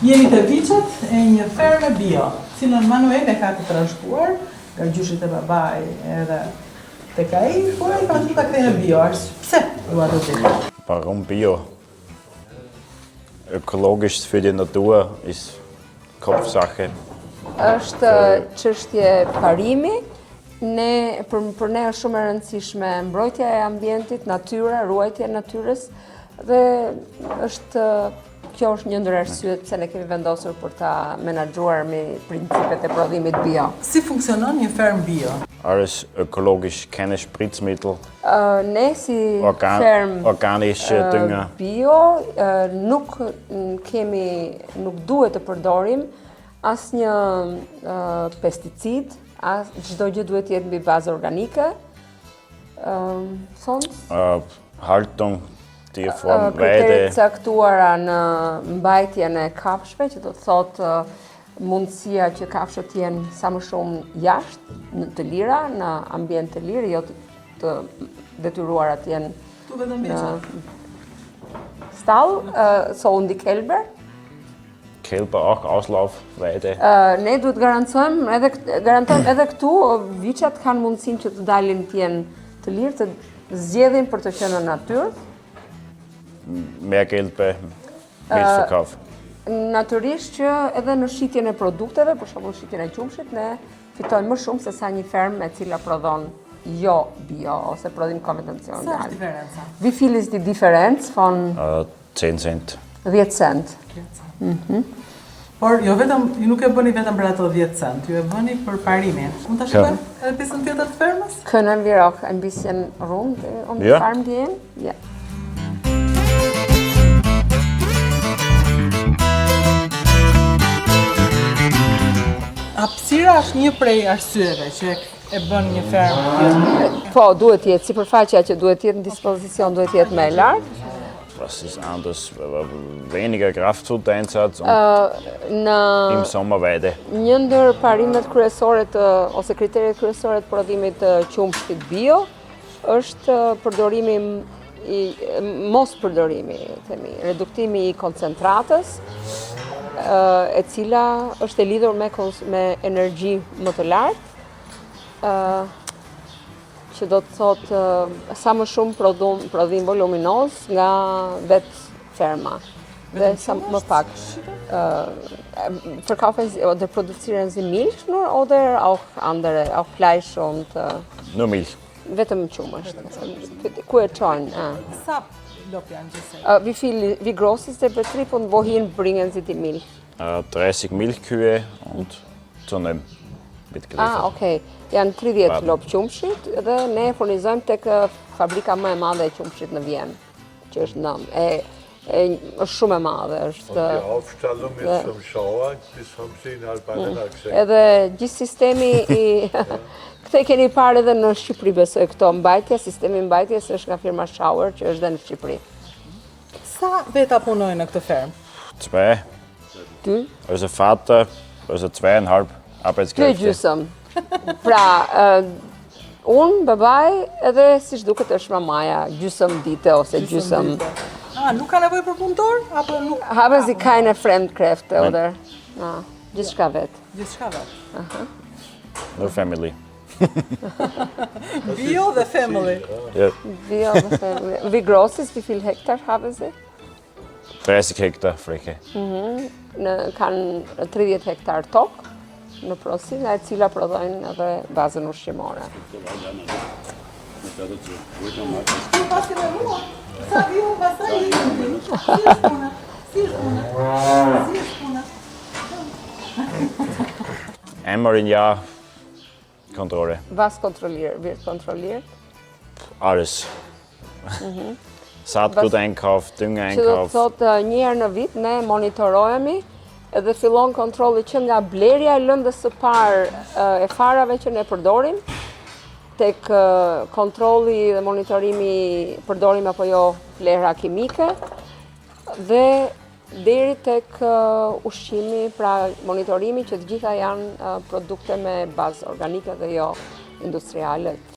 Jemi të viçat e një ferme bio, cilën Manuel e ka të trashëguar nga gjyshit e babaj edhe tek ai, por ai ka të kthejë në bio. Pse dua të di? Warum Bio? Ökologisch für die Natur ist Kopfsache. Është çështje parimi. Për ne është shumë e rëndësishme mbrojtja e ambientit, natyra, ruajtja e natyrës dhe kjo është një ndër arsyet pse ne kemi vendosur për ta menaxhuar me principet e prodhimit bio. Si funksionon një ferm bio? Alles ökologisch, keine Spritzmittel. Ne si ferm organische Dünger. Bio nuk duhet të përdorim asnjë pesticid. Çdo gjë duhet të jetë mbi bazë organike. Haltung, tierform, weide. Kriteret caktuara në mbajtjen e kafshëve, që do të thotë mundësia që kafshët jenë sa më shumë jashtë, të lira, në ambient të lirë, jo të detyruara të jenë në stall, so unë di kelber. Kälber auch Auslaufweide. Ne duhet garantojmë edhe këtu viçat kanë mundësinë që të dalin të jenë të lirë, të zgjedhin për të qenë në natyrë. Mehr Geld bei Milchverkauf. Natyrisht që edhe në shitjen e produkteve, për shembull shitjen e qumshit, ne fitojmë më shumë se sa një fermë e cila prodhon jo bio ose prodhim konvencional. Sa është diferenca? Wie viel ist die Differenz von 10 Cent. 10 cent. Por ju nuk e bëni vetëm për ato 10 cent, ju e bëni për parimin. Mund ta shikojmë edhe pjesën tjetër të fermës? Können wir auch ein bisschen rund die Farm gehen? Ja. Hapësira është një prej arsyeve që e bën një fermë. Po, duhet të jetë sipërfaqja që duhet të jetë në dispozicion duhet të jetë më e lartë. Was ist anders? Weniger Kraftfuttereinsatz und im Sommerweide. Një ndër parimet kryesore ose kriteret kryesore të prodhimit të qumshtit bio është përdorimi mos përdorimi, reduktimi i koncentratës, e cila është e lidhur me energji më të lartë, që do të thotë sa më shumë prodhim voluminoz nga vetë ferma. Dhe sa më pak. Verkaufen Sie oder produzieren Sie Milch nur oder auch andere, auch Fleisch und... Nur Milch. Vetëm qumë është. Ku e çojnë? Sa lop janë gjithsej? Wie groß ist der Betrieb und wohin bringen Sie die Milch? 30 Milchkühe und zunehmen. Okay. Janë 30 lop qumshit dhe ne furnizojmë tek fabrika më e madhe e qumshit në Vjenë, që është është shumë e madhe. Die Aufstallung ist vom Schauer, das haben Sie in Albanien gesehen. Edhe gjithë sistemi këtë keni parë edhe në Shqipëri besoj këto mbajtja, sistemi mbajtjes është nga firma Schauer që është dhe në Shqipëri. Sa veta punojnë në këtë fermë? 2. Ty? Also Vater, also 2,5 Arbeitskräfte. Ty gjysëm. Pra, unë, babaj, edhe si duket është mamaja, gjysëm dite ose gjysëm. Nuk ka nevojë për punëtor? Apo nuk? Haben Sie keine Fremdkräfte, oder? Gjithçka vetë. Gjithçka vetë. No family. Bio dhe family. Ja. Bio dhe family. Wie groß ist, wie viel Hektar haben Sie? 30 Hektar Fläche. Kanë 30 hektar tokë në prosin, e cila prodhojnë edhe bazën ushqimore. Einmal im Jahr Kontrolle. Was wird kontrolliert? Alles. Saatguteinkauf, Düngeeinkauf. Që do të thotë një herë në vit ne monitorohemi edhe fillon kontrolli që nga blerja e lëndës së parë e farave që ne përdorim, tek kontrolli dhe monitorimi përdorim apo jo vlera kimike, dhe deri tek ushqimi, pra monitorimi që të gjitha janë produkte me bazë organike dhe jo industriale.